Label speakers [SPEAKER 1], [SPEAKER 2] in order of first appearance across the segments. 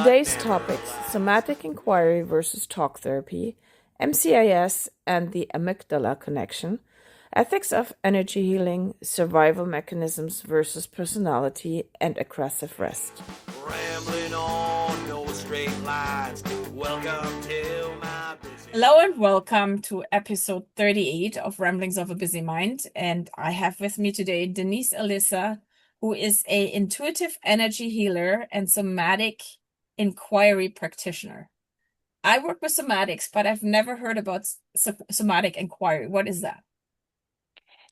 [SPEAKER 1] Today's topics: Somatic Inquiry versus Talk Therapy, MCAS and the Amygdala Connection, Ethics of Energy Healing, Survival Mechanisms versus Personality, and Aggressive Rest.
[SPEAKER 2] Rambling on, no straight lines. Welcome to my busy.
[SPEAKER 3] Hello and welcome to episode 38 of Ramblings of a Busy Mind. And I have with me today Denise Elysa, who is a intuitive energy healer and somatic inquiry practitioner. I work with somatics, but I've never heard about somatic inquiry. What is that?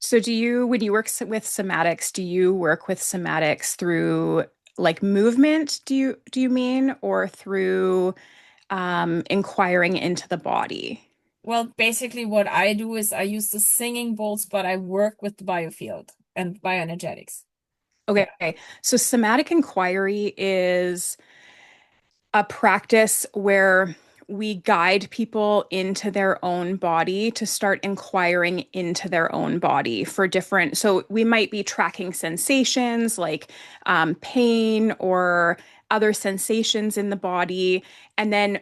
[SPEAKER 4] So when you work with somatics, do you work with somatics through like movement, do you mean, or through inquiring into the body?
[SPEAKER 3] Well, basically what I do is I use the singing bowls, but I work with the biofield and bioenergetics.
[SPEAKER 4] Okay. So somatic inquiry is a practice where we guide people into their own body to start inquiring into their own body for different. So we might be tracking sensations like pain or other sensations in the body. And then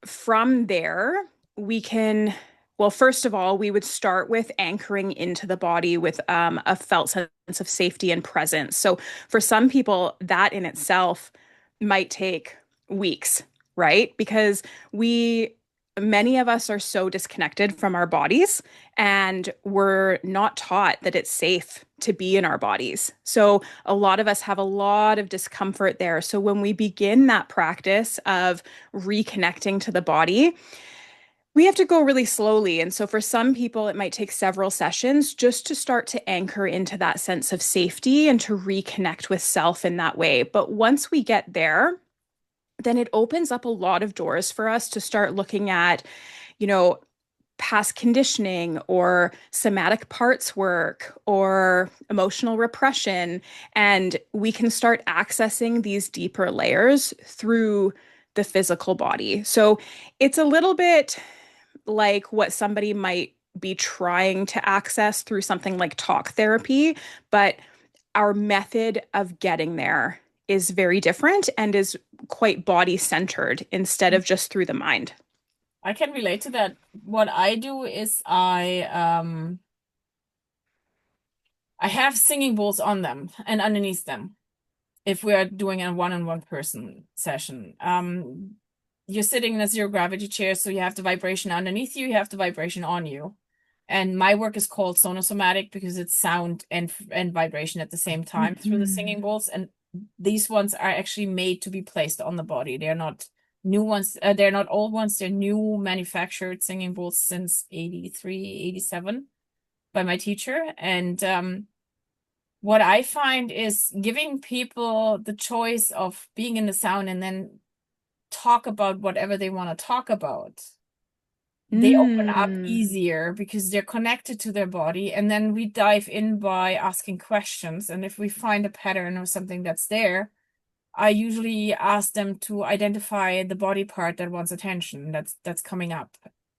[SPEAKER 4] from there, we can, well, first of all, we would start with anchoring into the body with a felt sense of safety and presence. So for some people, that in itself might take weeks, right? Because many of us are so disconnected from our bodies and we're not taught that it's safe to be in our bodies. So a lot of us have a lot of discomfort there. So when we begin that practice of reconnecting to the body, we have to go really slowly. And so for some people, it might take several sessions just to start to anchor into that sense of safety and to reconnect with self in that way. But once we get there, then it opens up a lot of doors for us to start looking at, past conditioning or somatic parts work or emotional repression. And we can start accessing these deeper layers through the physical body. So it's a little bit like what somebody might be trying to access through something like talk therapy, but our method of getting there is very different and is quite body centered instead of just through the mind.
[SPEAKER 3] I can relate to that. What I do is I have singing bowls on them and underneath them if we are doing a one-on-one person session. You're sitting in a zero gravity chair, so you have the vibration underneath you, you have the vibration on you. And my work is called sonosomatic because it's sound and vibration at the same time through the singing bowls. And these ones are actually made to be placed on the body. They're not new ones. They're not old ones. They're new manufactured singing bowls since 83, 87 by my teacher. And what I find is giving people the choice of being in the sound and then talk about whatever they want to talk about. They open up easier because they're connected to their body. And then we dive in by asking questions. And if we find a pattern or something that's there, I usually ask them to identify the body part that wants attention that's coming up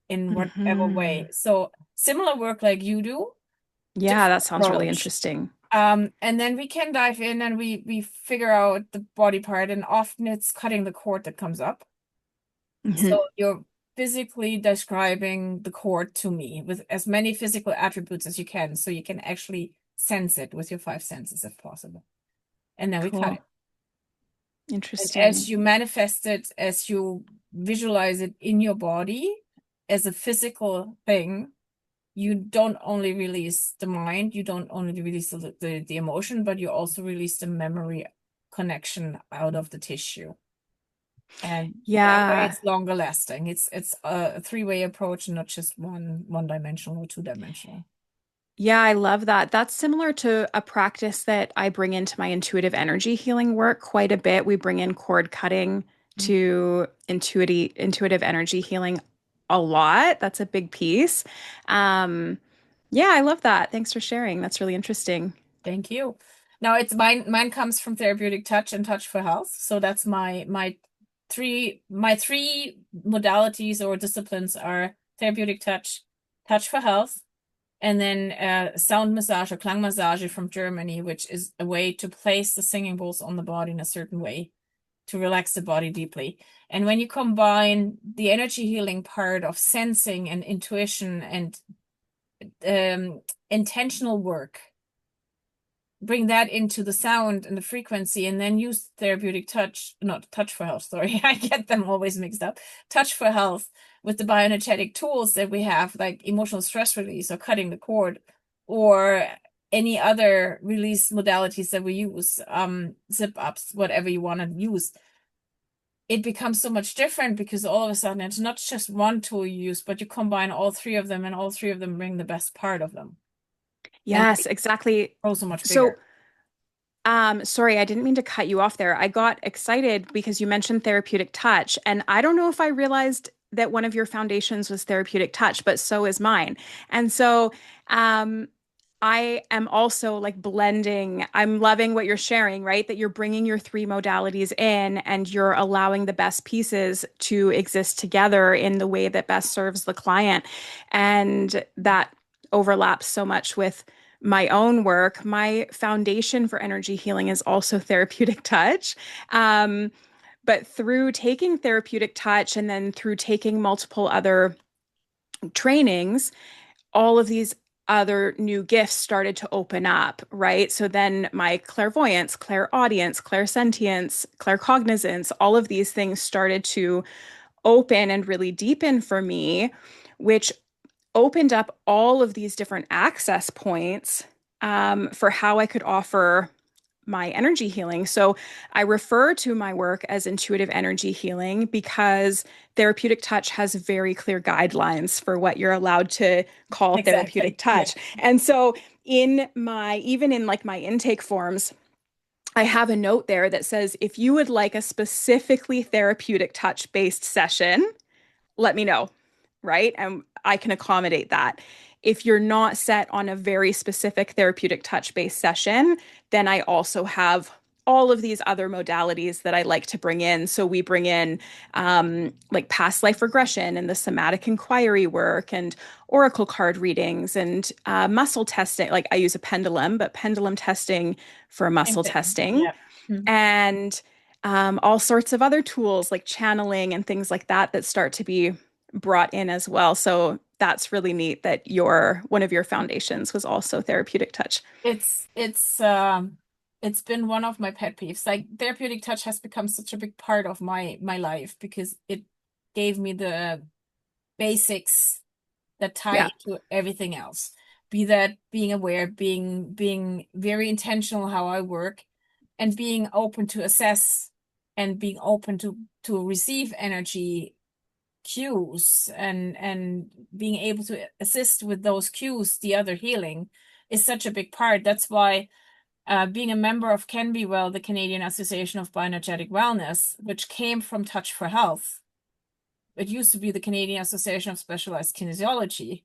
[SPEAKER 3] in whatever way. So similar work like you do.
[SPEAKER 4] Yeah, that sounds really
[SPEAKER 3] approach.
[SPEAKER 4] interesting.
[SPEAKER 3] And then we can dive in and we figure out the body part, and often it's cutting the cord that comes up. So you're physically describing the cord to me with as many physical attributes as you can, so you can actually sense it with your five senses if possible. And then we cut it.
[SPEAKER 4] Interesting.
[SPEAKER 3] And as you manifest it, as you visualize it in your body as a physical thing, you don't only release the mind, you don't only release the emotion, but you also release the memory connection out of the tissue. And that way it's longer lasting. It's a three-way approach, not just one dimensional or two-dimensional.
[SPEAKER 4] Yeah, I love that. That's similar to a practice that I bring into my intuitive energy healing work quite a bit. We bring in cord cutting to intuitive energy healing a lot. That's a big piece. Yeah, I love that. Thanks for sharing. That's really interesting.
[SPEAKER 3] Thank you. Now it's mine comes from therapeutic touch and touch for health. So that's my three modalities or disciplines are therapeutic touch, touch for health, and then sound massage or Klangmassage from Germany, which is a way to place the singing bowls on the body in a certain way. to relax the body deeply. And when you combine the energy healing part of sensing and intuition and intentional work, bring that into the sound and the frequency, and then use therapeutic touch, not touch for health, sorry, I get them always mixed up, touch for health with the bioenergetic tools that we have, like emotional stress release or cutting the cord or any other release modalities that we use, zip ups, whatever you want to use. It becomes so much different because all of a sudden it's not just one tool you use, but you combine all three of them, and all three of them bring the best part of them.
[SPEAKER 4] Yes, exactly.
[SPEAKER 3] Grow so much
[SPEAKER 4] So,
[SPEAKER 3] bigger.
[SPEAKER 4] sorry, I didn't mean to cut you off there. I got excited because you mentioned therapeutic touch, and I don't know if I realized that one of your foundations was therapeutic touch, but so is mine. And so, um, I am also like blending. I'm loving what you're sharing, right? That you're bringing your three modalities in and you're allowing the best pieces to exist together in the way that best serves the client. And that overlaps so much with my own work. My foundation for energy healing is also therapeutic touch. Um, but through taking therapeutic touch and then through taking multiple other trainings, all of these other new gifts started to open up, right? So then my clairvoyance, clairaudience, clairsentience, claircognizance, all of these things started to open and really deepen for me, which opened up all of these different access points for how I could offer my energy healing. So I refer to my work as intuitive energy healing because therapeutic touch has very clear guidelines for what you're allowed to call therapeutic
[SPEAKER 3] Exactly. Yeah.
[SPEAKER 4] touch. And so even in like my intake forms, I have a note there that says, if you would like a specifically therapeutic touch based session, let me know, right? And I can accommodate that. If you're not set on a very specific therapeutic touch based session, then I also have all of these other modalities that I like to bring in. So we bring in like past life regression and the somatic inquiry work and oracle card readings and muscle testing. Like I use a pendulum, but pendulum testing for
[SPEAKER 3] Same
[SPEAKER 4] muscle
[SPEAKER 3] thing.
[SPEAKER 4] testing
[SPEAKER 3] Yeah. Mhm.
[SPEAKER 4] and all sorts of other tools like channeling and things like that that start to be brought in as well. So that's really neat that your one of your foundations was also therapeutic touch.
[SPEAKER 3] It's been one of my pet peeves. Like therapeutic touch has become such a big part of my life because it gave me the basics that tie
[SPEAKER 4] Yeah.
[SPEAKER 3] into everything else. Be that being aware, being very intentional how I work, and being open to assess and being open to receive energy cues and being able to assist with those cues, the other healing is such a big part. That's why being a member of Can Be Well, the Canadian Association of Bioenergetic Wellness, which came from Touch for Health. It used to be the Canadian Association of Specialized Kinesiology.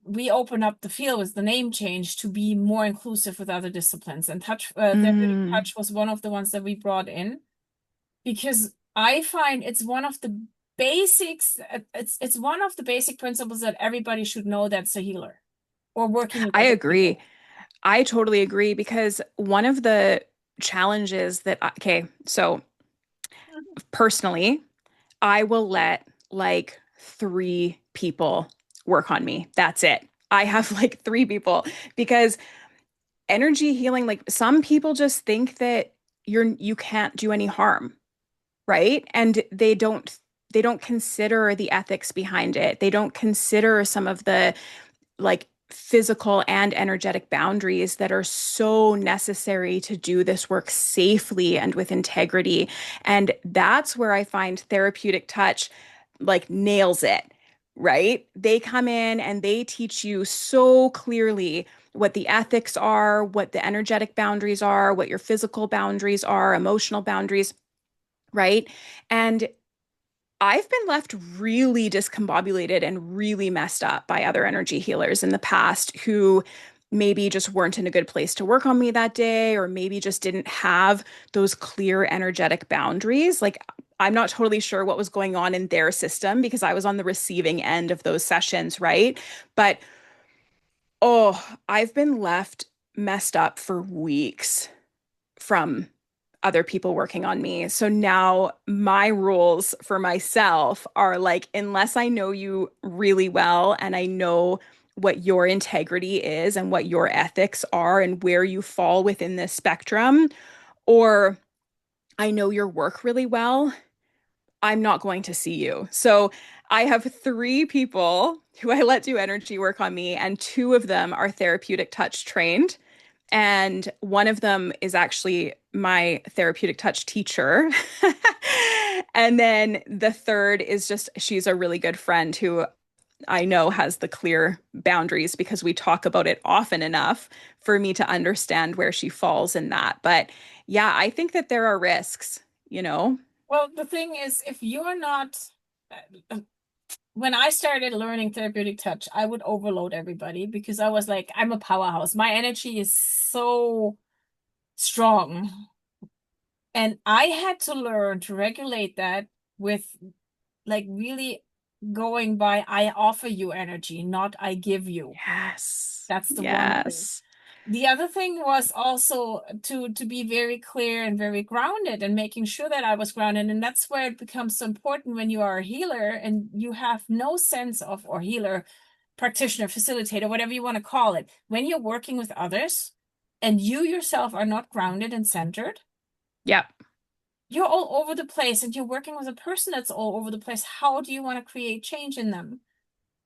[SPEAKER 3] We opened up the field with the name change to be more inclusive with other disciplines. And therapeutic
[SPEAKER 4] Mm,
[SPEAKER 3] touch was one of the ones that we brought in because I find it's one of the basics. It's one of the basic principles that everybody should know that's a healer or working with
[SPEAKER 4] I
[SPEAKER 3] other
[SPEAKER 4] agree.
[SPEAKER 3] people.
[SPEAKER 4] I totally agree because one of the challenges okay, so personally, I will let like three people work on me. That's it. I have like three people because energy healing, like some people just think that you can't do any harm, right? And they don't consider the ethics behind it. They don't consider some of the like physical and energetic boundaries that are so necessary to do this work safely and with integrity. And that's where I find therapeutic touch like nails it, right? They come in and they teach you so clearly what the ethics are, what the energetic boundaries are, what your physical boundaries are, emotional boundaries, right? And I've been left really discombobulated and really messed up by other energy healers in the past who maybe just weren't in a good place to work on me that day, or maybe just didn't have those clear energetic boundaries. Like, I'm not totally sure what was going on in their system because I was on the receiving end of those sessions, right? But oh, I've been left messed up for weeks from other people working on me. So now my rules for myself are like, unless I know you really well and I know what your integrity is and what your ethics are and where you fall within this spectrum, or I know your work really well, I'm not going to see you. So I have three people who I let do energy work on me, and two of them are therapeutic touch trained. And one of them is actually my therapeutic touch teacher. And then the third is just, she's a really good friend who I know has the clear boundaries because we talk about it often enough for me to understand where she falls in that. But yeah, I think that there are risks, you know?
[SPEAKER 3] Well, the thing is, if you're not, uh, when I started learning therapeutic touch, I would overload everybody because I was like, I'm a powerhouse. My energy is so strong. And I had to learn to regulate that with like really going by I offer you energy, not I give you.
[SPEAKER 4] Yes.
[SPEAKER 3] That's the one thing.
[SPEAKER 4] Yes.
[SPEAKER 3] The other thing was also to be very clear and very grounded and making sure that I was grounded. And that's where it becomes so important when you are a healer and you have no sense of, or healer, practitioner, facilitator, whatever you want to call it. When you're working with others and you yourself are not grounded and centered,
[SPEAKER 4] Yep.
[SPEAKER 3] you're all over the place and you're working with a person that's all over the place. How do you want to create change in them?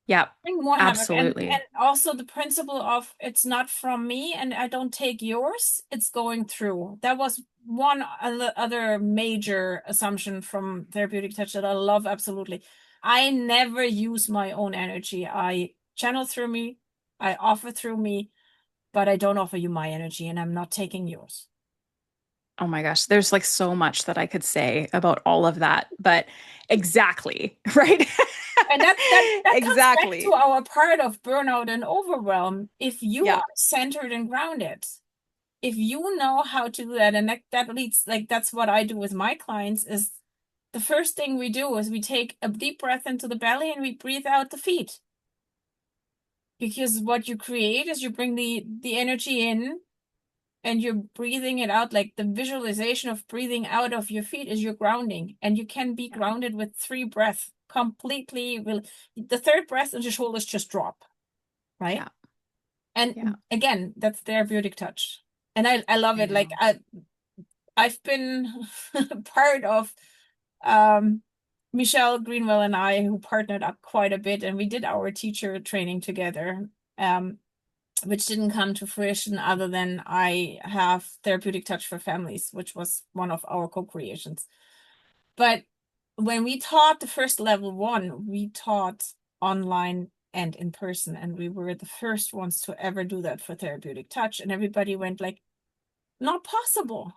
[SPEAKER 4] Yep.
[SPEAKER 3] Bring more havoc. And
[SPEAKER 4] Absolutely.
[SPEAKER 3] also the principle of it's not from me and I don't take yours, it's going through. That was one other major assumption from therapeutic touch that I love absolutely. I never use my own energy. I channel through me, I offer through me, but I don't offer you my energy and I'm not taking yours.
[SPEAKER 4] Oh my gosh, there's like so much that I could say about all of that, but exactly, right?
[SPEAKER 3] And that comes back to
[SPEAKER 4] Exactly.
[SPEAKER 3] our part of burnout and overwhelm. If you
[SPEAKER 4] Yeah.
[SPEAKER 3] are centered and grounded, if you know how to do that, and that leads, like that's what I do with my clients, is the first thing we do is we take a deep breath into the belly and we breathe out the feet. Because what you create is you bring the energy in and you're breathing it out. Like the visualization of breathing out of your feet is your grounding. And you can be
[SPEAKER 4] Yeah.
[SPEAKER 3] grounded with 3 breaths completely. The third breath and the shoulders just drop, right?
[SPEAKER 4] Yeah. Yeah.
[SPEAKER 3] And again, that's therapeutic touch. And I love
[SPEAKER 4] I
[SPEAKER 3] it. Like
[SPEAKER 4] know.
[SPEAKER 3] I've been part of um Michelle Greenwell and I, who partnered up quite a bit, and we did our teacher training together, which didn't come to fruition other than I have therapeutic touch for families, which was one of our co-creations. But when we taught the first level one, we taught online and in person, and we were the first ones to ever do that for therapeutic touch, and everybody went like, not possible,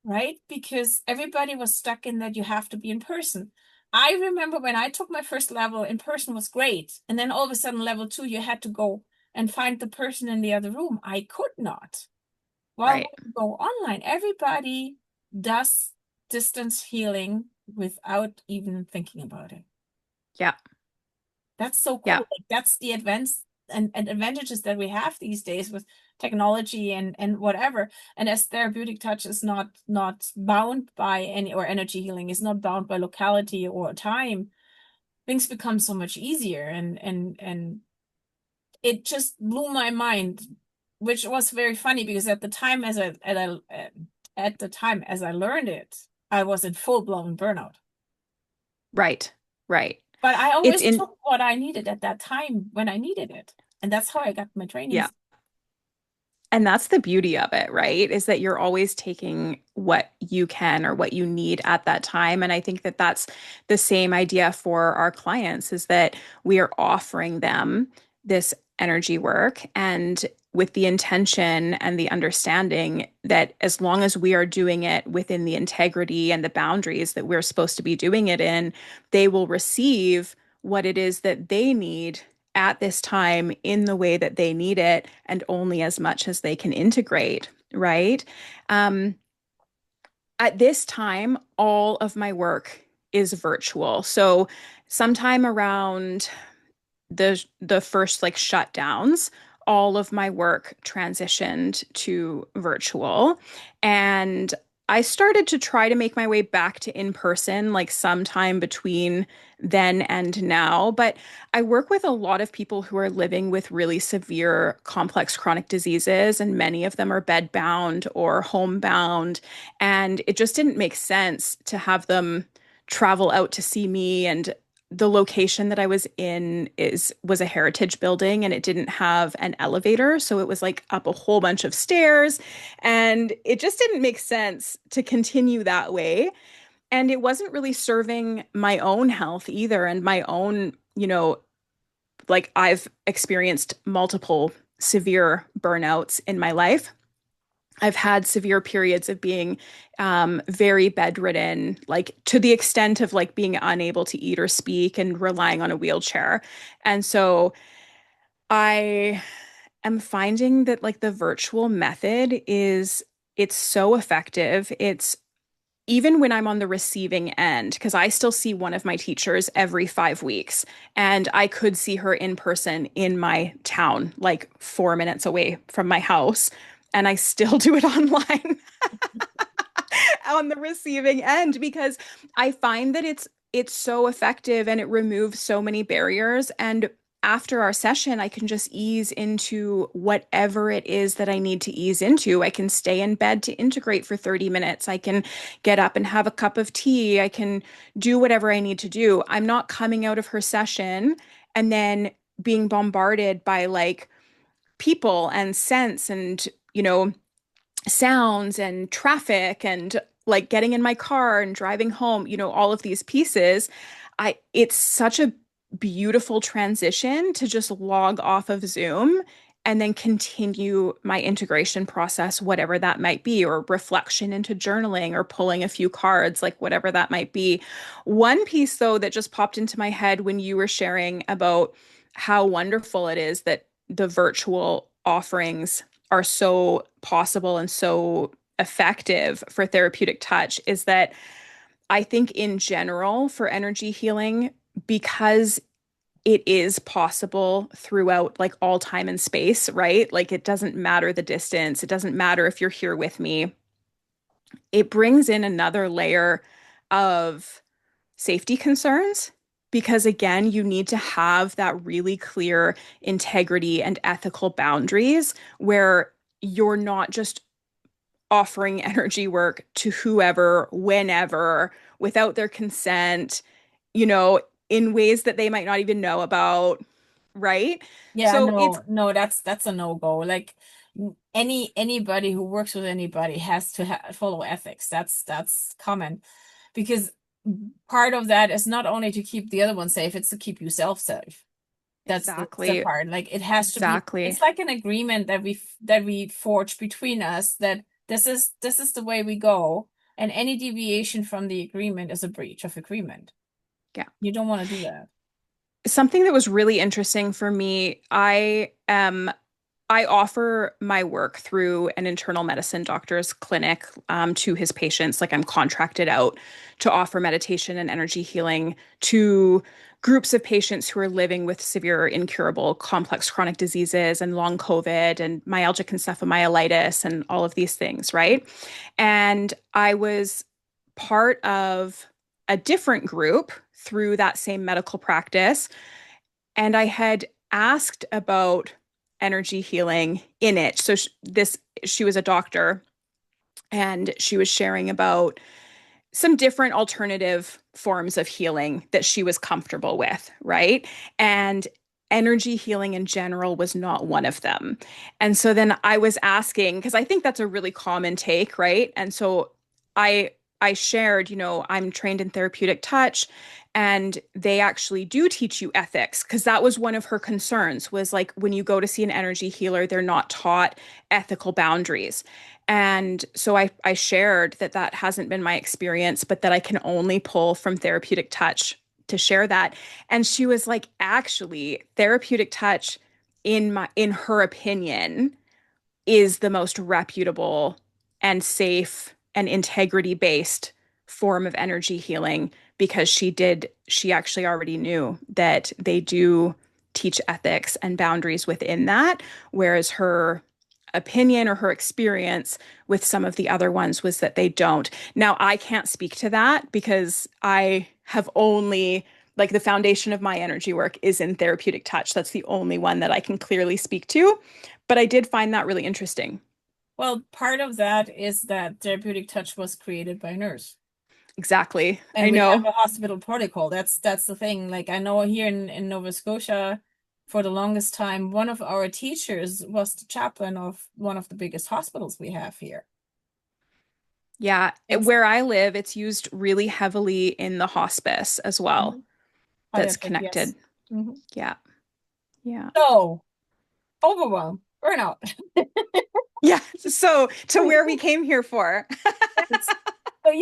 [SPEAKER 3] right? Because everybody was stuck in that you have to be in person. I remember when I took my first level, in person was great. And then all of a sudden, level two, you had to go and find the person in the other room. I could not. Well,
[SPEAKER 4] Right.
[SPEAKER 3] when you go online, everybody does distance healing without even thinking about it.
[SPEAKER 4] Yeah.
[SPEAKER 3] That's so
[SPEAKER 4] Yeah.
[SPEAKER 3] cool. Like that's the advance and advantages that we have these days with technology and whatever. And as therapeutic touch is not bound by any, or energy healing is not bound by locality or time, things become so much easier. And it just blew my mind, which was very funny because at the time at the time as I learned it, I was in full blown burnout.
[SPEAKER 4] Right. Right.
[SPEAKER 3] But I
[SPEAKER 4] It's
[SPEAKER 3] always
[SPEAKER 4] in,
[SPEAKER 3] took what I needed at that time when I needed it. And that's how I got my
[SPEAKER 4] yeah.
[SPEAKER 3] trainings.
[SPEAKER 4] And that's the beauty of it, right? Is that you're always taking what you can or what you need at that time. And I think that that's the same idea for our clients is that we are offering them this energy work and with the intention and the understanding that as long as we are doing it within the integrity and the boundaries that we're supposed to be doing it in, they will receive what it is that they need at this time in the way that they need it and only as much as they can integrate, right? Um, at this time, all of my work is virtual. So sometime around the first like shutdowns, all of my work transitioned to virtual. And I started to try to make my way back to in person, like sometime between then and now. But I work with a lot of people who are living with really severe, complex chronic diseases, and many of them are bedbound or homebound. And it just didn't make sense to have them travel out to see me. And the location that I was in was a heritage building and it didn't have an elevator. So it was like up a whole bunch of stairs. And it just didn't make sense to continue that way. And it wasn't really serving my own health either. And my own, like I've experienced multiple severe burnouts in my life. I've had severe periods of being very bedridden, like to the extent of like being unable to eat or speak and relying on a wheelchair. And so I am finding that like the virtual method it's so effective. It's even when I'm on the receiving end, because I still see one of my teachers every 5 weeks, and I could see her in person in my town, like 4 minutes away from my house, and I still do it online on the receiving end because I find that it's so effective and it removes so many barriers. And after our session, I can just ease into whatever it is that I need to ease into. I can stay in bed to integrate for 30 minutes. I can get up and have a cup of tea. I can do whatever I need to do. I'm not coming out of her session and then being bombarded by like people and scents and, sounds and traffic and like getting in my car and driving home, all of these pieces. It's such a beautiful transition to just log off of Zoom and then continue my integration process, whatever that might be, or reflection into journaling or pulling a few cards, like whatever that might be. One piece, though, that just popped into my head when you were sharing about how wonderful it is that the virtual offerings are so possible and so effective for therapeutic touch is that I think in general for energy healing, because it is possible throughout like all time and space, right? Like it doesn't matter the distance, it doesn't matter if you're here with me. It brings in another layer of safety concerns because again, you need to have that really clear integrity and ethical boundaries where you're not just offering energy work to whoever, whenever, without their consent, in ways that they might not even know about, right?
[SPEAKER 3] Yeah,
[SPEAKER 4] So it's
[SPEAKER 3] no, that's a no-go. Like anybody who works with anybody has to follow ethics. That's common because part of that is not only to keep the other one safe, it's to keep yourself safe. That's the
[SPEAKER 4] exactly,
[SPEAKER 3] part. Like it has to be,
[SPEAKER 4] exactly,
[SPEAKER 3] it's like an agreement that we forge between us that this is the way we go, and any deviation from the agreement is a breach of agreement.
[SPEAKER 4] yeah.
[SPEAKER 3] You don't want to do that.
[SPEAKER 4] Something that was really interesting for me, I offer my work through an internal medicine doctor's clinic to his patients. Like I'm contracted out to offer meditation and energy healing to groups of patients who are living with severe, incurable, complex chronic diseases and long COVID and myalgic encephalomyelitis and all of these things, right? And I was part of a different group through that same medical practice. And I had asked about energy healing in it. So she was a doctor and she was sharing about some different alternative forms of healing that she was comfortable with, right? And energy healing in general was not one of them. And so then I was asking, because I think that's a really common take, right? And so I I shared, I'm trained in therapeutic touch and they actually do teach you ethics because that was one of her concerns was like when you go to see an energy healer, they're not taught ethical boundaries. And so I shared that that hasn't been my experience, but that I can only pull from therapeutic touch to share that. And she was like, actually, therapeutic touch, in her opinion, is the most reputable and safe and integrity based form of energy healing because she actually already knew that they do teach ethics and boundaries within that, whereas her opinion or her experience with some of the other ones was that they don't. Now, I can't speak to that because I have only, like, the foundation of my energy work is in therapeutic touch. That's the only one that I can clearly speak to. But I did find that really interesting.
[SPEAKER 3] Well, part of that is that therapeutic touch was created by a nurse.
[SPEAKER 4] Exactly.
[SPEAKER 3] And
[SPEAKER 4] I
[SPEAKER 3] we have
[SPEAKER 4] know.
[SPEAKER 3] a hospital protocol. That's the thing. Like, I know here in Nova Scotia, for the longest time, one of our teachers was the chaplain of one of the biggest hospitals we have here.
[SPEAKER 4] Yeah.
[SPEAKER 3] It's
[SPEAKER 4] Where I live, it's used really heavily in the hospice as well.
[SPEAKER 3] Mhm.
[SPEAKER 4] That's
[SPEAKER 3] Pediatric, yes.
[SPEAKER 4] connected.
[SPEAKER 3] Mhm.
[SPEAKER 4] Yeah. Yeah.
[SPEAKER 3] So, overwhelm, burnout.
[SPEAKER 4] Yeah. So to where we came here for.
[SPEAKER 3] Yes. So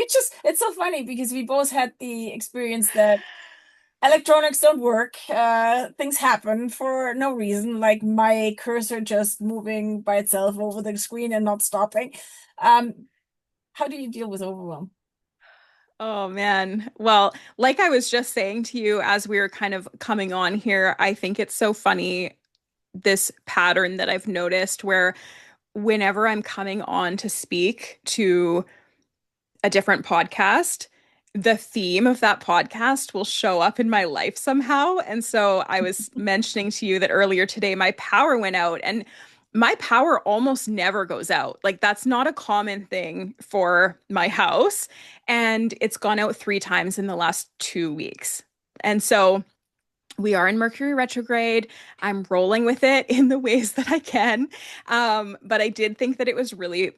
[SPEAKER 3] it's so funny because we both had the experience that electronics don't work. Things happen for no reason, like my cursor just moving by itself over the screen and not stopping. Um, how do you deal with overwhelm?
[SPEAKER 4] Oh man. Well, like I was just saying to you as we were kind of coming on here, I think it's so funny, this pattern that I've noticed where whenever I'm coming on to speak to a different podcast, the theme of that podcast will show up in my life somehow. And so I was mentioning to you that earlier today, my power went out, and my power almost never goes out. Like, that's not a common thing for my house. And it's gone out 3 times in the last 2 weeks. And so we are in Mercury retrograde. I'm rolling with it in the ways that I can. But I did think that it was really,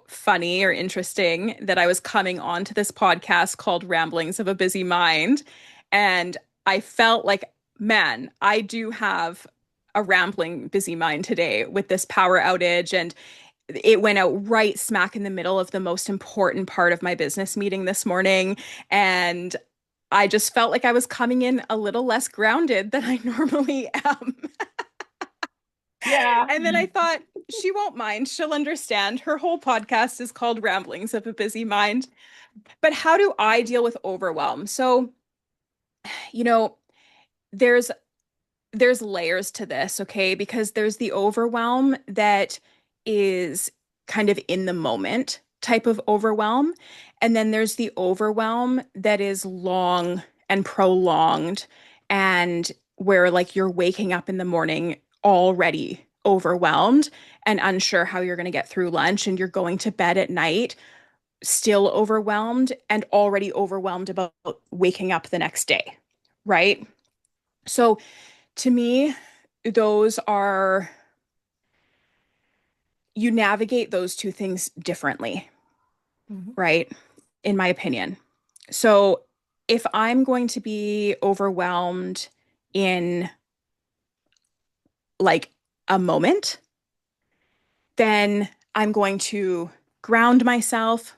[SPEAKER 4] funny or interesting that I was coming on to this podcast called Ramblings of a Busy Mind. And I felt like, man, I do have a rambling busy mind today with this power outage. And it went out right smack in the middle of the most important part of my business meeting this morning. And I just felt like I was coming in a little less grounded than I normally am.
[SPEAKER 3] Yeah.
[SPEAKER 4] And then I thought, she won't mind. She'll understand. Her whole podcast is called Ramblings of a Busy Mind. But how do I deal with overwhelm? So, you know, there's there's layers to this, okay? Because there's the overwhelm that is kind of in the moment type of overwhelm. And then there's the overwhelm that is long and prolonged, and where, like, you're waking up in the morning already overwhelmed and unsure how you're going to get through lunch, and you're going to bed at night still overwhelmed and already overwhelmed about waking up the next day, right? So to me, those are, you navigate those two things differently,
[SPEAKER 3] Mhm.
[SPEAKER 4] right? In my opinion. So if I'm going to be overwhelmed in, like, a moment, then I'm going to ground myself.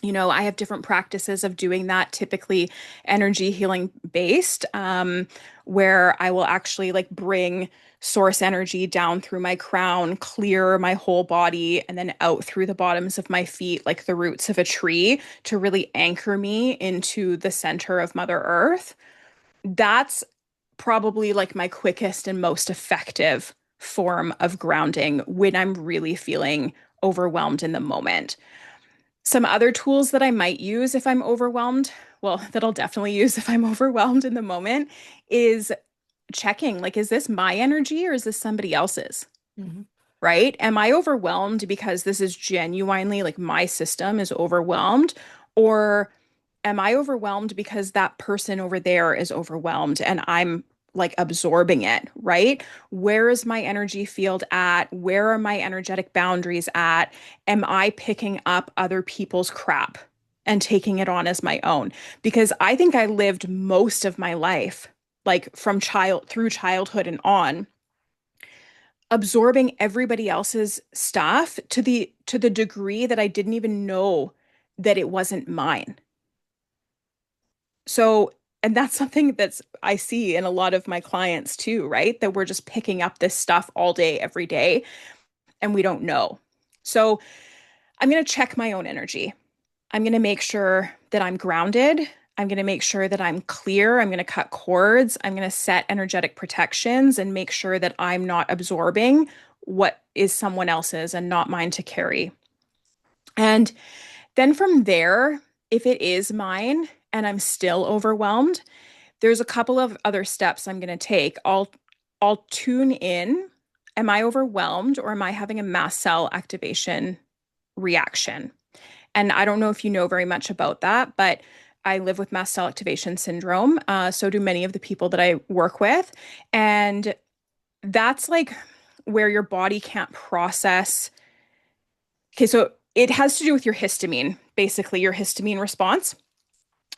[SPEAKER 4] I have different practices of doing that, typically energy healing based, where I will actually, like, bring source energy down through my crown, clear my whole body, and then out through the bottoms of my feet, like the roots of a tree, to really anchor me into the center of Mother Earth. That's probably, like, my quickest and most effective form of grounding when I'm really feeling overwhelmed in the moment. Some other tools that I might use if I'm overwhelmed, well, that I'll definitely use if I'm overwhelmed in the moment, is checking, like, is this my energy or is this somebody else's?
[SPEAKER 3] Mhm.
[SPEAKER 4] Right? Am I overwhelmed because this is genuinely, like, my system is overwhelmed? Or am I overwhelmed because that person over there is overwhelmed and I'm, like, absorbing it, right? Where is my energy field at? Where are my energetic boundaries at? Am I picking up other people's crap and taking it on as my own? Because I think I lived most of my life, like, from through childhood and on, absorbing everybody else's stuff to the degree that I didn't even know that it wasn't mine. So, and that's something that's I see in a lot of my clients too, right? That we're just picking up this stuff all day, every day, and we don't know. So, I'm going to check my own energy. I'm going to make sure that I'm grounded. I'm going to make sure that I'm clear. I'm going to cut cords. I'm going to set energetic protections and make sure that I'm not absorbing what is someone else's and not mine to carry. And then from there, if it is mine and I'm still overwhelmed, there's a couple of other steps I'm going to take. I'll tune in. Am I overwhelmed or am I having a mast cell activation reaction? And I don't know if you know very much about that, but I live with mast cell activation syndrome. So do many of the people that I work with. And that's like where your body can't process. Okay, so it has to do with your histamine, basically your histamine response.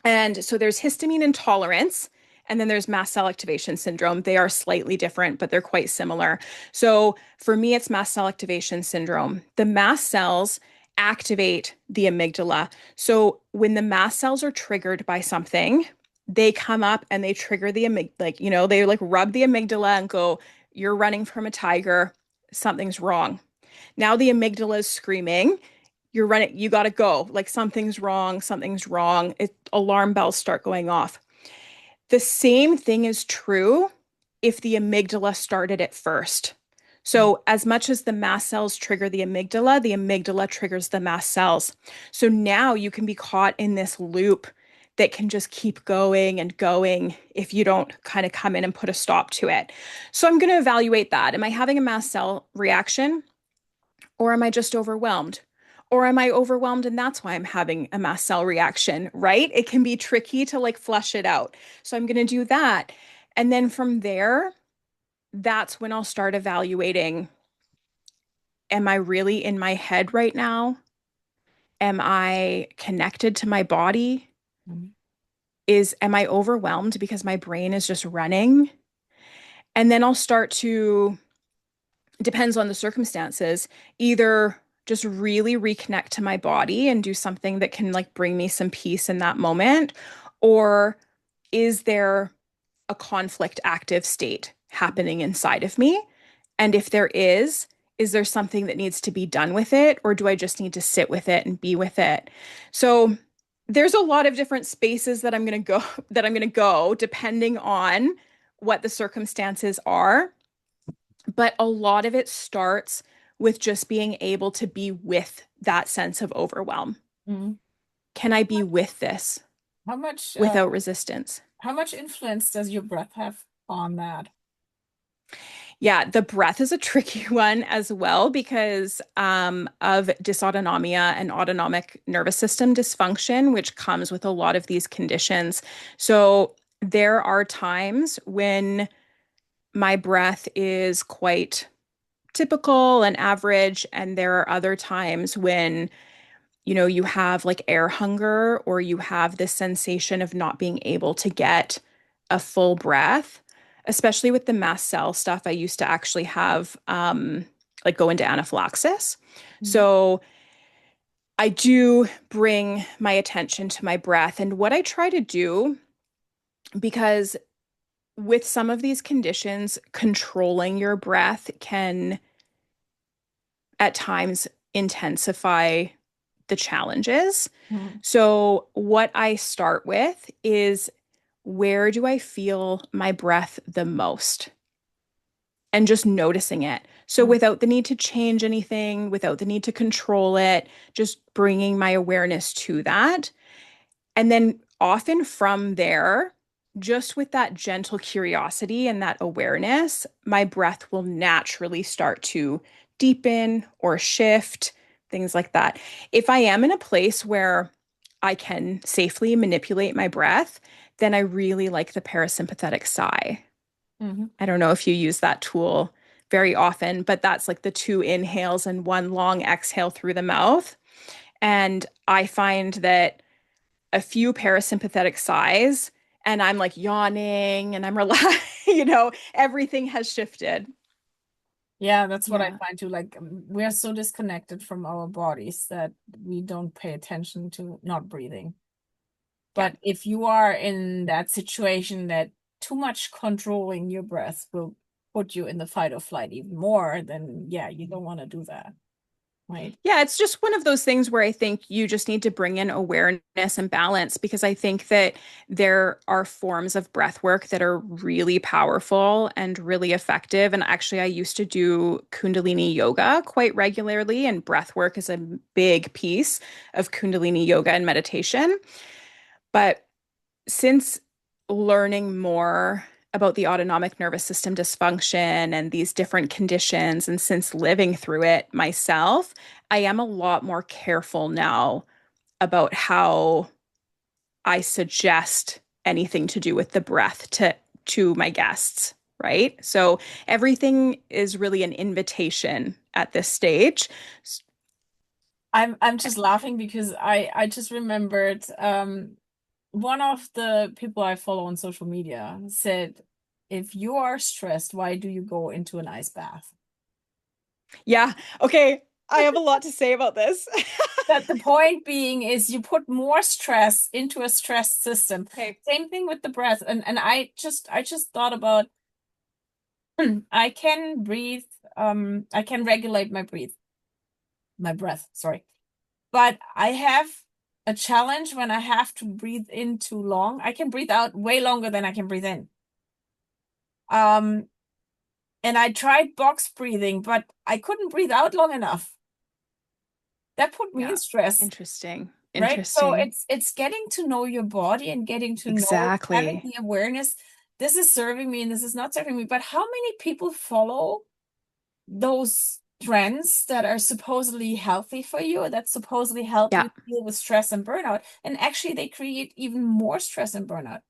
[SPEAKER 4] And so there's histamine intolerance, and then there's mast cell activation syndrome. They are slightly different, but they're quite similar. So for me, it's mast cell activation syndrome. The mast cells activate the amygdala. So when the mast cells are triggered by something, they come up and they trigger the amygdala, like, they like rub the amygdala and go, you're running from a tiger, something's wrong. Now the amygdala is screaming, you're running, you got to go, like something's wrong, something's wrong. Alarm bells start going off. The same thing is true if the amygdala started it first. So as much as the mast cells trigger the amygdala triggers the mast cells. So now you can be caught in this loop that can just keep going and going if you don't kind of come in and put a stop to it. So I'm going to evaluate that. Am I having a mast cell reaction, or am I just overwhelmed? Or am I overwhelmed and that's why I'm having a mast cell reaction, right? It can be tricky to like flush it out. So I'm going to do that. And then from there, that's when I'll start evaluating, am I really in my head right now? Am I connected to my body? Am I overwhelmed because my brain is just running? And then I'll start to, depends on the circumstances, either just really reconnect to my body and do something that can like bring me some peace in that moment, or is there a conflict active state happening inside of me? And if there is there something that needs to be done with it, or do I just need to sit with it and be with it? So there's a lot of different spaces that I'm going to go depending on what the circumstances are. But a lot of it starts with just being able to be with that sense of overwhelm.
[SPEAKER 3] Mm-hmm.
[SPEAKER 4] Can I be with this without resistance?
[SPEAKER 3] How much influence does your breath have on that?
[SPEAKER 4] Yeah, the breath is a tricky one as well because of dysautonomia and autonomic nervous system dysfunction, which comes with a lot of these conditions. So there are times when my breath is quite typical and average, and there are other times when you have like air hunger, or you have this sensation of not being able to get a full breath. Especially with the mast cell stuff, I used to actually have like go into anaphylaxis. So I do bring my attention to my breath. And what I try to do, because with some of these conditions, controlling your breath can at times intensify the challenges. So what I start with is, where do I feel my breath the most? And just noticing it. So without the need to change anything, without the need to control it, just bringing my awareness to that. And then often from there, just with that gentle curiosity and that awareness, my breath will naturally start to deepen or shift, things like that. If I am in a place where I can safely manipulate my breath, then I really like the parasympathetic sigh. I don't know if you use that tool very often, but that's like the 2 inhales and 1 long exhale through the mouth. And I find that a few parasympathetic sighs and I'm like yawning and I'm relaxed, everything has shifted.
[SPEAKER 3] Yeah, that's what I
[SPEAKER 4] Yeah.
[SPEAKER 3] find too. Like, we're so disconnected from our bodies that we don't pay attention to not breathing. But if you are in that situation that too much controlling your breath will put you in the fight or flight even more, then yeah, you don't want to do that. right?
[SPEAKER 4] Yeah, it's just one of those things where I think you just need to bring in awareness and balance, because I think that there are forms of breath work that are really powerful and really effective. And actually, I used to do Kundalini yoga quite regularly, and breath work is a big piece of Kundalini yoga and meditation. But since learning more about the autonomic nervous system dysfunction and these different conditions, and since living through it myself, I am a lot more careful now about how I suggest anything to do with the breath to my guests, right? So everything is really an invitation at this stage.
[SPEAKER 3] I'm just laughing because I just remembered one of the people I follow on social media said, if you are stressed, why do you go into an ice bath?
[SPEAKER 4] Yeah, okay. I have a lot to say about this.
[SPEAKER 3] That the point being is you put more stress into a stressed system.
[SPEAKER 4] Okay.
[SPEAKER 3] Same thing with the breath. And I just thought about I can breathe, I can regulate my breath, sorry. But I have a challenge when I have to breathe in too long. I can breathe out way longer than I can breathe in. And I tried box breathing, but I couldn't breathe out long enough. That put me
[SPEAKER 4] Yeah.
[SPEAKER 3] in stress,
[SPEAKER 4] Interesting.
[SPEAKER 3] right? So
[SPEAKER 4] Interesting.
[SPEAKER 3] it's getting to know your body and getting to know, having
[SPEAKER 4] Exactly.
[SPEAKER 3] the awareness, this is serving me and this is not serving me. But how many people follow those trends that are supposedly healthy for you, that supposedly help
[SPEAKER 4] Yeah.
[SPEAKER 3] you deal with stress and burnout, and actually they create even more stress and burnout?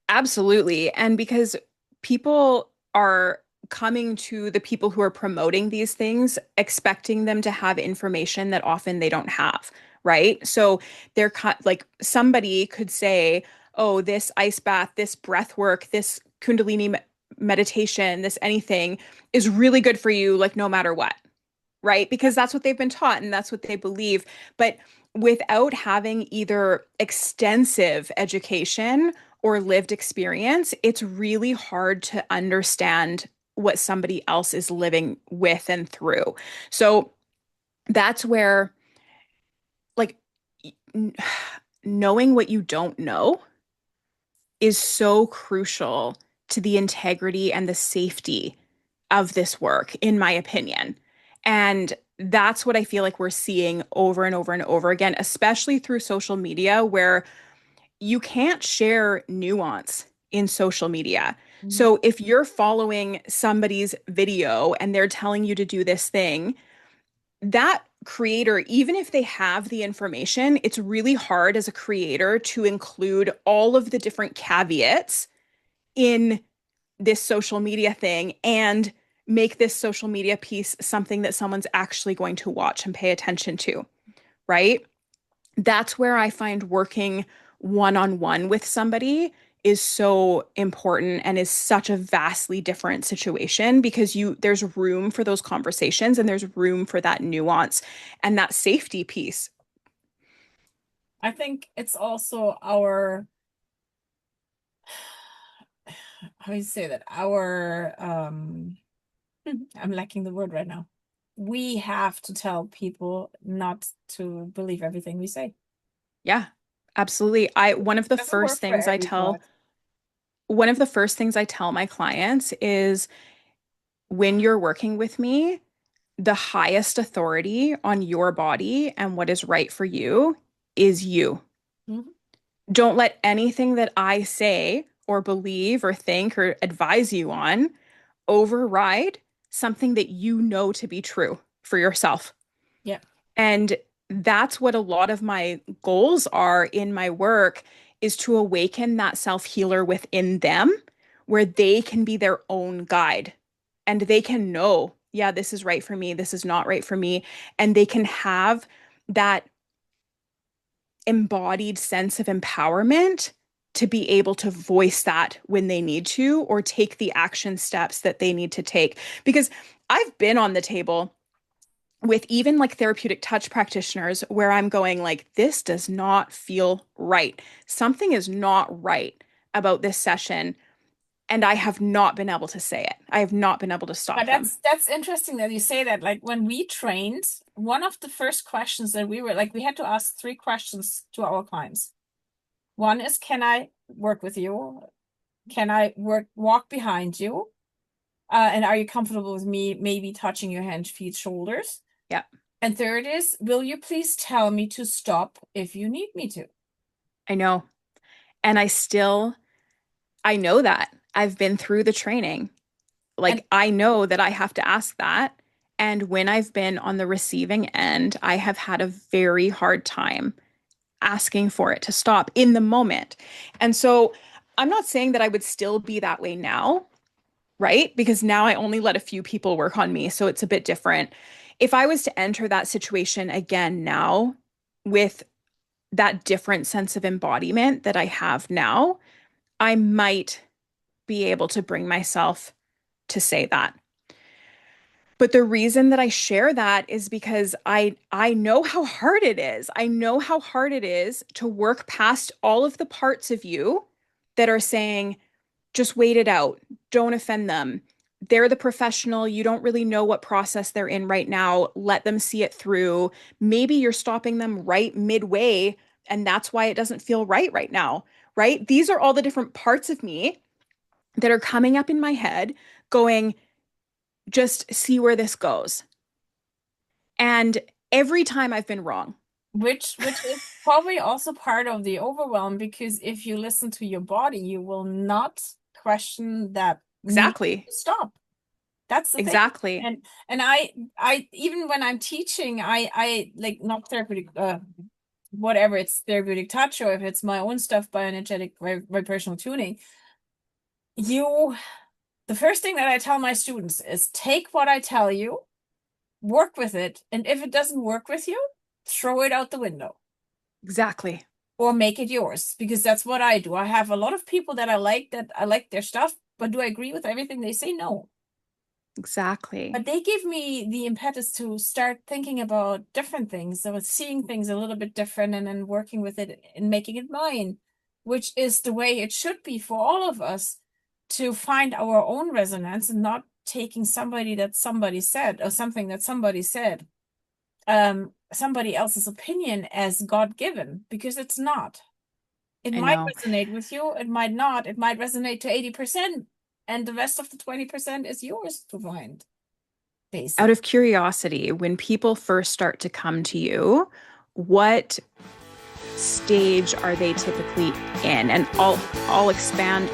[SPEAKER 4] Absolutely. And because people are coming to the people who are promoting these things, expecting them to have information that often they don't have, right? So like somebody could say, oh, this ice bath, this breath work, this Kundalini meditation, this anything is really good for you, like no matter what, right? Because that's what they've been taught and that's what they believe. But without having either extensive education or lived experience, it's really hard to understand what somebody else is living with and through. So that's where, like, knowing what you don't know is so crucial to the integrity and the safety of this work, in my opinion. And that's what I feel like we're seeing over and over and over again, especially through social media, where you can't share nuance in social media.
[SPEAKER 3] Mhm.
[SPEAKER 4] So if you're following somebody's video and they're telling you to do this thing, that creator, even if they have the information, it's really hard as a creator to include all of the different caveats in this social media thing and make this social media piece something that someone's actually going to watch and pay attention to, right? That's where I find working one on one with somebody is so important and is such a vastly different situation, because there's room for those conversations and there's room for that nuance and that safety piece.
[SPEAKER 3] I think it's also our, how do you say that? Our, I'm lacking the word right now. We have to tell people not to believe everything we say.
[SPEAKER 4] Yeah, absolutely. I
[SPEAKER 3] Doesn't work for everybody.
[SPEAKER 4] one of the first things I tell my clients is, when you're working with me, the highest authority on your body and what is right for you is you.
[SPEAKER 3] Mhm.
[SPEAKER 4] Don't let anything that I say or believe or think or advise you on override something that you know to be true for yourself.
[SPEAKER 3] Yeah.
[SPEAKER 4] And that's what a lot of my goals are in my work, is to awaken that self-healer within them, where they can be their own guide and they can know, yeah, this is right for me, this is not right for me, and they can have that embodied sense of empowerment to be able to voice that when they need to, or take the action steps that they need to take. Because I've been on the table with even like therapeutic touch practitioners where I'm going like, this does not feel right. Something is not right about this session. And I have not been able to say it. I have not been able to stop
[SPEAKER 3] But
[SPEAKER 4] them.
[SPEAKER 3] that's interesting that you say that. Like when we trained, one of the first questions that we were like, we had to ask 3 questions to our clients. One is, can I work with you? Can I walk behind you? And are you comfortable with me maybe touching your hands, feet, shoulders?
[SPEAKER 4] Yeah,
[SPEAKER 3] And third is, will you please tell me to stop if you need me to?
[SPEAKER 4] I know. And I know that. I've been through the training.
[SPEAKER 3] And
[SPEAKER 4] Like, I know that I have to ask that. And when I've been on the receiving end, I have had a very hard time asking for it to stop in the moment. And so I'm not saying that I would still be that way now, right? Because now I only let a few people work on me. So it's a bit different. If I was to enter that situation again now with that different sense of embodiment that I have now, I might be able to bring myself to say that. But the reason that I share that is because I know how hard it is. I know how hard it is to work past all of the parts of you that are saying, just wait it out. Don't offend them. They're the professional. You don't really know what process they're in right now. Let them see it through. Maybe you're stopping them right midway, and that's why it doesn't feel right now, right? These are all the different parts of me that are coming up in my head going, just see where this goes. And every time I've been wrong.
[SPEAKER 3] which is probably also part of the overwhelm, because if you listen to your body, you will not question that need
[SPEAKER 4] Exactly.
[SPEAKER 3] to stop. That's the thing.
[SPEAKER 4] Exactly.
[SPEAKER 3] And I even when I'm teaching, I like not therapeutic, whatever, it's therapeutic touch, or if it's my own stuff, bioenergetic vibrational tuning. The first thing that I tell my students is take what I tell you, work with it, and if it doesn't work with you, throw it out the window
[SPEAKER 4] Exactly.
[SPEAKER 3] or make it yours, because that's what I do. I have a lot of people that I like their stuff, but do I agree with everything they say? No.
[SPEAKER 4] Exactly.
[SPEAKER 3] But they give me the impetus to start thinking about different things, about seeing things a little bit different, and then working with it and making it mine, which is the way it should be for all of us, to find our own resonance and not taking somebody said, or something that somebody said, somebody else's opinion as God-given, because it's not. It
[SPEAKER 4] I
[SPEAKER 3] might
[SPEAKER 4] know.
[SPEAKER 3] resonate with you, it might not. It might resonate to 80%, and the rest of the 20% is yours to find,
[SPEAKER 4] Out
[SPEAKER 3] basically.
[SPEAKER 4] of curiosity, when people first start to come to you, what stage are they typically in? And I'll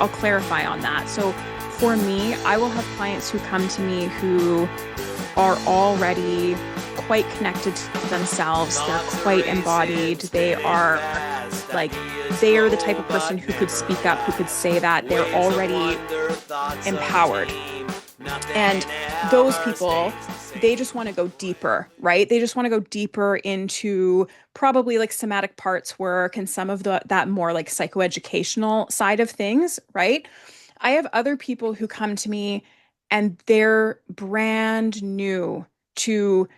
[SPEAKER 4] clarify on that. So for me, I will have clients who come to me who are already quite connected to themselves. They're quite embodied. They are the type of person who could speak up, who could say that. They're already empowered. And those people, they just want to go deeper, right? They just want to go deeper into probably like somatic parts work and some of that more like psychoeducational side of things, right? I have other people who come to me and they're brand new to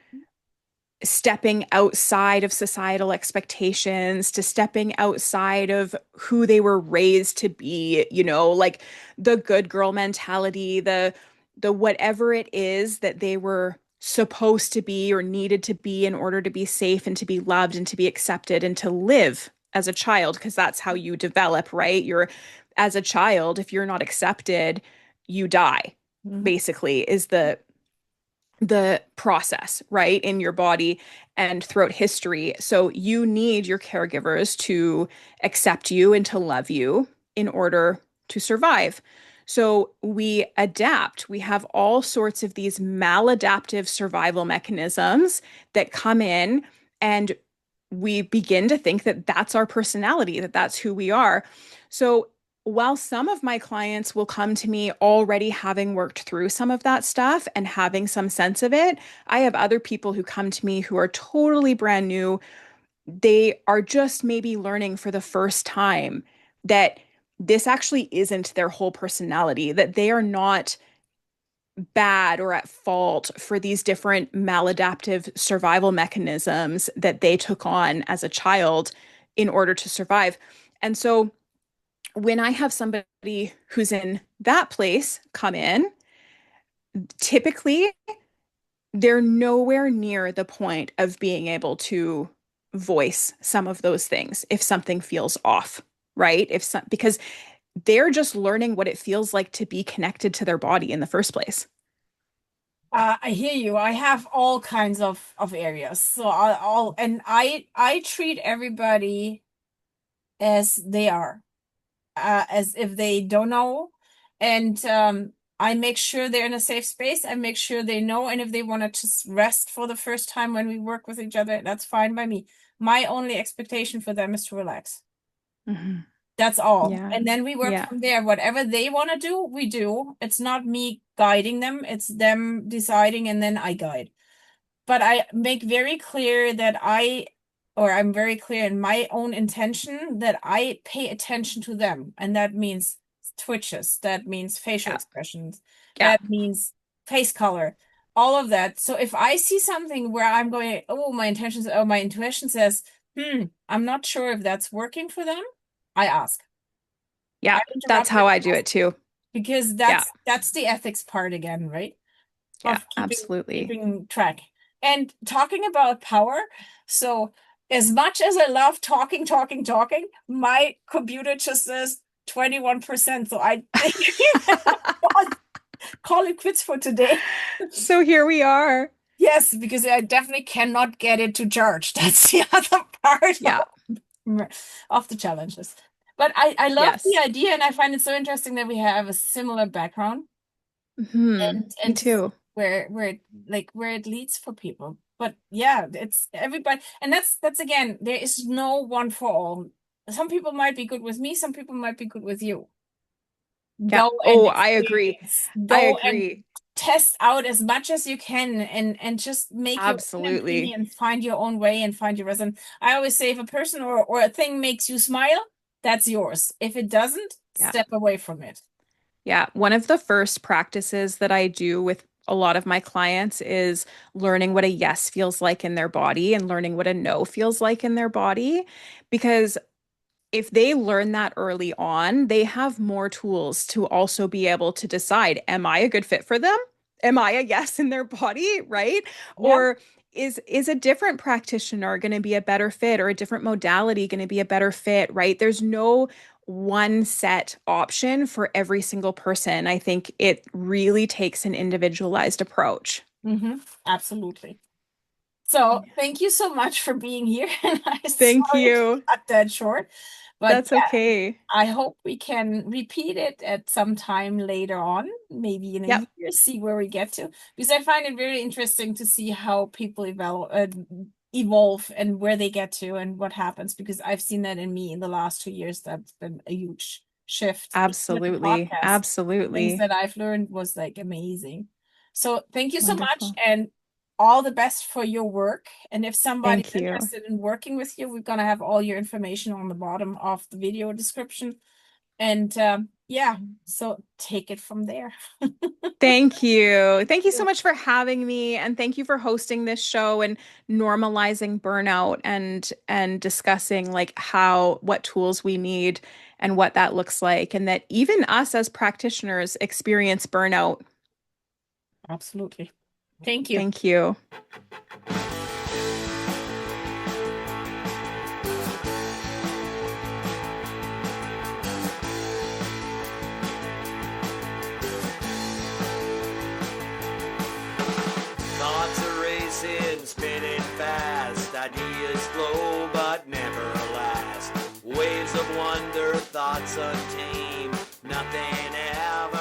[SPEAKER 4] stepping outside of societal expectations, to stepping outside of who they were raised to be, like the good girl mentality, the whatever it is that they were supposed to be or needed to be in order to be safe and to be loved and to be accepted and to live as a child, because that's how you develop, right? As a child, if you're not accepted, you die,
[SPEAKER 3] Mhm.
[SPEAKER 4] basically, is the process, right, in your body and throughout history. So you need your caregivers to accept you and to love you in order to survive. So we adapt. We have all sorts of these maladaptive survival mechanisms that come in, and we begin to think that that's our personality, that that's who we are. So while some of my clients will come to me already having worked through some of that stuff and having some sense of it, I have other people who come to me who are totally brand new. They are just maybe learning for the first time that this actually isn't their whole personality, that they are not bad or at fault for these different maladaptive survival mechanisms that they took on as a child in order to survive. And so when I have somebody who's in that place come in, typically they're nowhere near the point of being able to voice some of those things if something feels off, right? Because they're just learning what it feels like to be connected to their body in the first place.
[SPEAKER 3] I hear you. I have all kinds of areas. So I treat everybody as they are, as if they don't know. And I make sure they're in a safe space. I make sure they know. And if they want to just rest for the first time when we work with each other, that's fine by me. My only expectation for them is to relax.
[SPEAKER 4] Mhm.
[SPEAKER 3] That's all.
[SPEAKER 4] Yeah.
[SPEAKER 3] And then we work
[SPEAKER 4] Yeah.
[SPEAKER 3] from there. Whatever they want to do, we do. It's not me guiding them, it's them deciding, and then I guide. But I make very clear that I'm very clear in my own intention that I pay attention to them. And that means twitches, that means facial
[SPEAKER 4] Yeah.
[SPEAKER 3] expressions,
[SPEAKER 4] Yeah.
[SPEAKER 3] that means face color, all of that. So if I see something where I'm going, oh, my intuition says, I'm not sure if that's working for them, I ask. I
[SPEAKER 4] Yeah. That's
[SPEAKER 3] interrupt
[SPEAKER 4] how
[SPEAKER 3] and
[SPEAKER 4] I do
[SPEAKER 3] ask
[SPEAKER 4] it too.
[SPEAKER 3] because
[SPEAKER 4] Yeah.
[SPEAKER 3] that's the ethics part again, right?
[SPEAKER 4] Yeah.
[SPEAKER 3] Of
[SPEAKER 4] Absolutely.
[SPEAKER 3] keeping track. And talking about power, so as much as I love talking, my computer just says 21%. So I think we better call it quits for today.
[SPEAKER 4] So here we are.
[SPEAKER 3] Yes, because I definitely cannot get it to charge. That's the other part
[SPEAKER 4] Yeah.
[SPEAKER 3] of the challenges. But I love the
[SPEAKER 4] Yes.
[SPEAKER 3] idea, and I find it so interesting that we have a similar background
[SPEAKER 4] Me
[SPEAKER 3] and to see
[SPEAKER 4] too.
[SPEAKER 3] where it leads for people. But yeah, it's everybody, and that's again, there is no one for all. Some people might be good with me, some people might be good with you.
[SPEAKER 4] Yeah.
[SPEAKER 3] Go and
[SPEAKER 4] Oh, I agree.
[SPEAKER 3] experience.
[SPEAKER 4] I
[SPEAKER 3] Go and
[SPEAKER 4] agree.
[SPEAKER 3] test out as much as you can and just make your own
[SPEAKER 4] Absolutely.
[SPEAKER 3] opinion, find your own way and find your resonance. I always say if a person or a thing makes you smile, that's yours. If it doesn't,
[SPEAKER 4] Yeah.
[SPEAKER 3] step away from it.
[SPEAKER 4] Yeah. One of the first practices that I do with a lot of my clients is learning what a yes feels like in their body and learning what a no feels like in their body. Because if they learn that early on, they have more tools to also be able to decide, am I a good fit for them? Am I a yes in their body, right?
[SPEAKER 3] Yeah.
[SPEAKER 4] Or is a different practitioner going to be a better fit or a different modality going to be a better fit, right? There's no one set option for every single person. I think it really takes an individualized approach.
[SPEAKER 3] Absolutely. So thank you so much for being here. And I'm
[SPEAKER 4] Thank
[SPEAKER 3] sorry to
[SPEAKER 4] you.
[SPEAKER 3] cut that short, but
[SPEAKER 4] That's
[SPEAKER 3] yeah,
[SPEAKER 4] okay.
[SPEAKER 3] I hope we can repeat it at some time later on, maybe in a
[SPEAKER 4] Yep,
[SPEAKER 3] year, see where we get to. Because I find it very interesting to see how people evolve and where they get to and what happens. Because I've seen that in me in the last 2 years. That's been a huge shift. Even with the
[SPEAKER 4] absolutely.
[SPEAKER 3] podcast, things
[SPEAKER 4] Absolutely.
[SPEAKER 3] that I've learned was like amazing. So thank you so much,
[SPEAKER 4] Wonderful.
[SPEAKER 3] and all the best for your work. And if somebody's
[SPEAKER 4] Thank you.
[SPEAKER 3] interested in working with you, we're gonna have all your information on the bottom of the video description. And yeah, so take it from there.
[SPEAKER 4] Thank you. Thank you so much for having me and thank you for hosting this show and normalizing burnout and discussing like what tools we need and what that looks like and that even us as practitioners experience burnout.
[SPEAKER 3] Absolutely. Thank you.
[SPEAKER 4] Thank you.
[SPEAKER 2] Thoughts are racing, spinning fast. Ideas flow, but never last. Waves of wonder, thoughts untamed. Nothing ever